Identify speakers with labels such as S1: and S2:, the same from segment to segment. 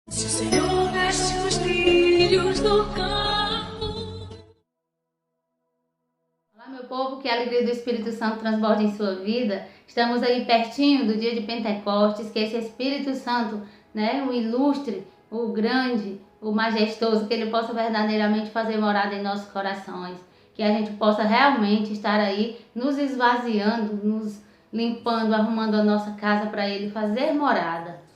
S1: Se o Senhor veste os lírios do campo.
S2: Olá, meu povo, que a alegria do Espírito Santo transborde em sua vida. Estamos aí pertinho do dia de Pentecostes, que esse Espírito Santo, o ilustre, o grande, o majestoso, que ele possa verdadeiramente fazer morada em nossos corações. Que a gente possa realmente estar aí nos esvaziando, nos limpando, arrumando a nossa casa para ele fazer morada.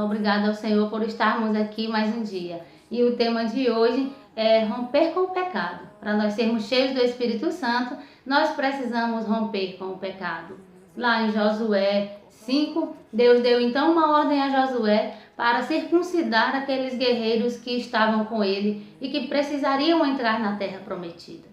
S2: Obrigado ao Senhor por estarmos aqui mais um dia. E o tema de hoje é romper com o pecado. Para nós sermos cheios do Espírito Santo, nós precisamos romper com o pecado. Lá em Josué 5, Deus deu então uma ordem a Josué para circuncidar aqueles guerreiros que estavam com ele e que precisariam entrar na terra prometida.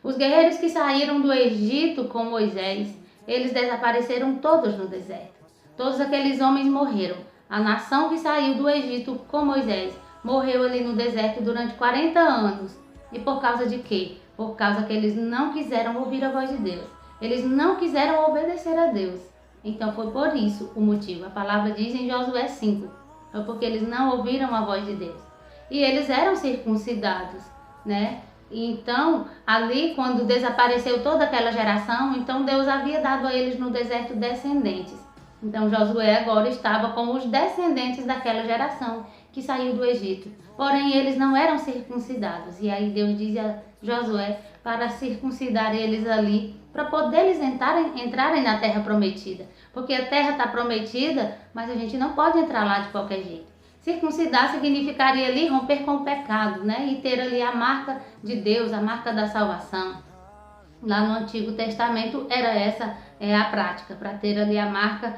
S2: Os guerreiros que saíram do Egito com Moisés, eles desapareceram todos no deserto. Todos aqueles homens morreram. A nação que saiu do Egito com Moisés morreu ali no deserto durante 40 anos. E por causa de quê? Por causa que eles não quiseram ouvir a voz de Deus. Eles não quiseram obedecer a Deus. Então foi por isso o motivo. A palavra diz em Josué 5. Foi porque eles não ouviram a voz de Deus. E eles eram circuncidados, Então, ali quando desapareceu toda aquela geração, então Deus havia dado a eles no deserto descendentes. Então Josué agora estava com os descendentes daquela geração que saiu do Egito. Porém, eles não eram circuncidados. E aí Deus diz a Josué para circuncidar eles ali, para poder eles entrarem na terra prometida. Porque a terra está prometida, mas a gente não pode entrar lá de qualquer jeito. Circuncidar significaria ali romper com o pecado, E ter ali a marca de Deus, a marca da salvação. Lá no Antigo Testamento era essa a prática, para ter ali a marca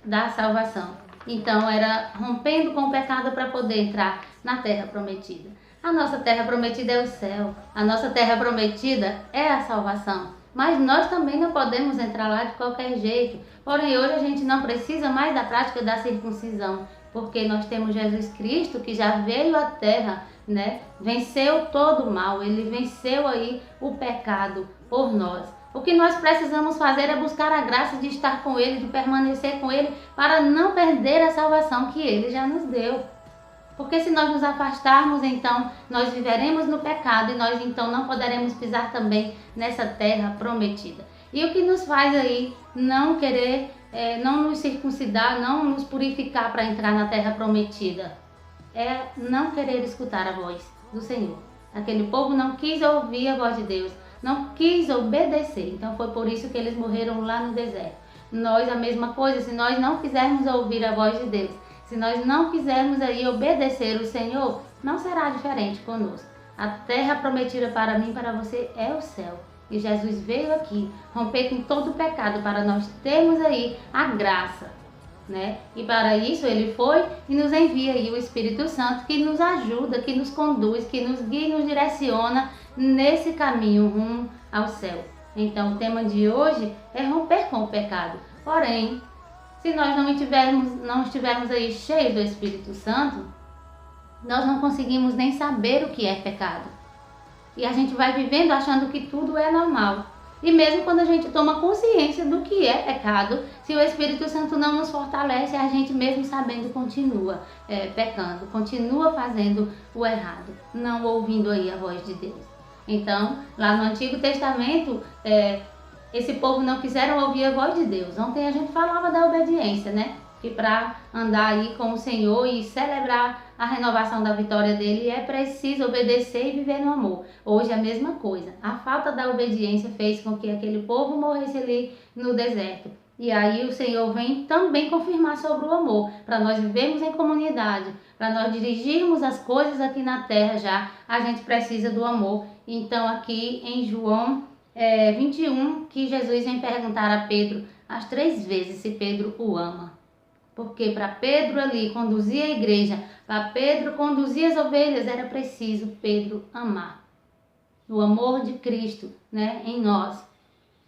S2: da salvação. Então era rompendo com o pecado para poder entrar na terra prometida. A nossa terra prometida é o céu, a nossa terra prometida é a salvação. Mas nós também não podemos entrar lá de qualquer jeito. Porém, hoje a gente não precisa mais da prática da circuncisão, porque nós temos Jesus Cristo que já veio à terra, venceu todo o mal, ele venceu aí o pecado por nós. O que nós precisamos fazer é buscar a graça de estar com ele, de permanecer com ele, para não perder a salvação que ele já nos deu. Porque se nós nos afastarmos, então nós viveremos no pecado e nós então não poderemos pisar também nessa terra prometida. E o que nos faz aí não querer, não nos circuncidar, não nos purificar para entrar na terra prometida? É não querer escutar a voz do Senhor. Aquele povo não quis ouvir a voz de Deus, não quis obedecer. Então foi por isso que eles morreram lá no deserto. Nós a mesma coisa, se nós não quisermos ouvir a voz de Deus, se nós não quisermos aí obedecer o Senhor, não será diferente conosco. A terra prometida para mim e para você é o céu. E Jesus veio aqui romper com todo o pecado para nós termos aí a graça, E para isso ele foi e nos envia aí o Espírito Santo que nos ajuda, que nos conduz, que nos guia e nos direciona nesse caminho rumo ao céu. Então o tema de hoje é romper com o pecado. Porém, se nós não estivermos aí cheios do Espírito Santo, nós não conseguimos nem saber o que é pecado. E a gente vai vivendo achando que tudo é normal. E mesmo quando a gente toma consciência do que é pecado, se o Espírito Santo não nos fortalece, a gente mesmo sabendo continua pecando, continua fazendo o errado, não ouvindo aí a voz de Deus. Então, lá no Antigo Testamento, esse povo não quiseram ouvir a voz de Deus. Ontem a gente falava da obediência, Que para andar aí com o Senhor e celebrar a renovação da vitória dele é preciso obedecer e viver no amor. Hoje é a mesma coisa. A falta da obediência fez com que aquele povo morresse ali no deserto. E aí o Senhor vem também confirmar sobre o amor, para nós vivermos em comunidade, para nós dirigirmos as coisas aqui na terra já, a gente precisa do amor. Então aqui em João 21, que Jesus vem perguntar a Pedro as 3 vezes se Pedro o ama. Porque para Pedro ali conduzir a igreja, para Pedro conduzir as ovelhas, era preciso Pedro amar. O amor de Cristo, em nós.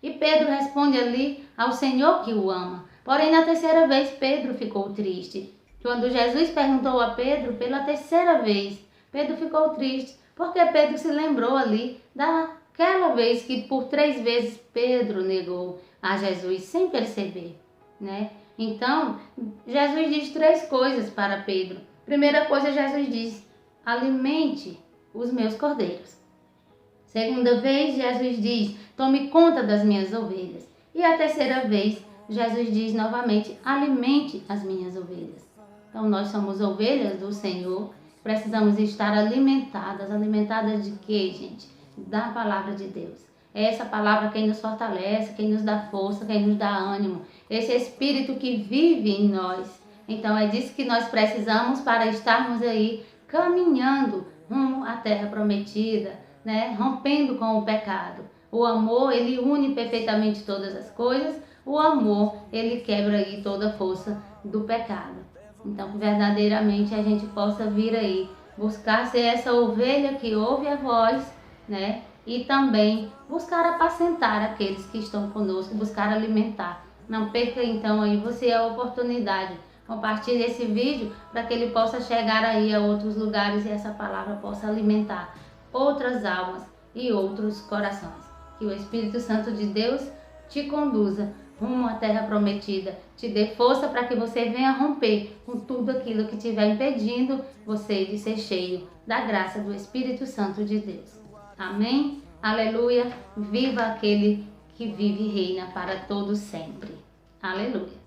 S2: E Pedro responde ali ao Senhor que o ama. Porém, na 3ª vez, Pedro ficou triste. Quando Jesus perguntou a Pedro pela 3ª vez, Pedro ficou triste, porque Pedro se lembrou ali daquela vez que por 3 vezes Pedro negou a Jesus sem perceber, Então, Jesus diz 3 coisas para Pedro. Primeira coisa, Jesus diz: alimente os meus cordeiros. Segunda vez, Jesus diz: tome conta das minhas ovelhas. E a terceira vez, Jesus diz novamente: alimente as minhas ovelhas. Então, nós somos ovelhas do Senhor, precisamos estar alimentadas. Alimentadas de quê, gente? Da palavra de Deus. É essa palavra quem nos fortalece, quem nos dá força, quem nos dá ânimo. Esse Espírito que vive em nós. Então, é disso que nós precisamos para estarmos aí caminhando rumo à terra prometida, né? Rompendo com o pecado. O amor, ele une perfeitamente todas as coisas. O amor, ele quebra aí toda a força do pecado. Então, que verdadeiramente a gente possa vir aí buscar ser essa ovelha que ouve a voz, né? E também buscar apacentar aqueles que estão conosco, buscar alimentar. Não perca então aí você a oportunidade. Compartilhe esse vídeo para que ele possa chegar aí a outros lugares e essa palavra possa alimentar outras almas e outros corações. Que o Espírito Santo de Deus te conduza rumo à terra prometida, te dê força para que você venha romper com tudo aquilo que estiver impedindo você de ser cheio da graça do Espírito Santo de Deus. Amém? Aleluia! Viva aquele que vive e reina para todos sempre. Aleluia!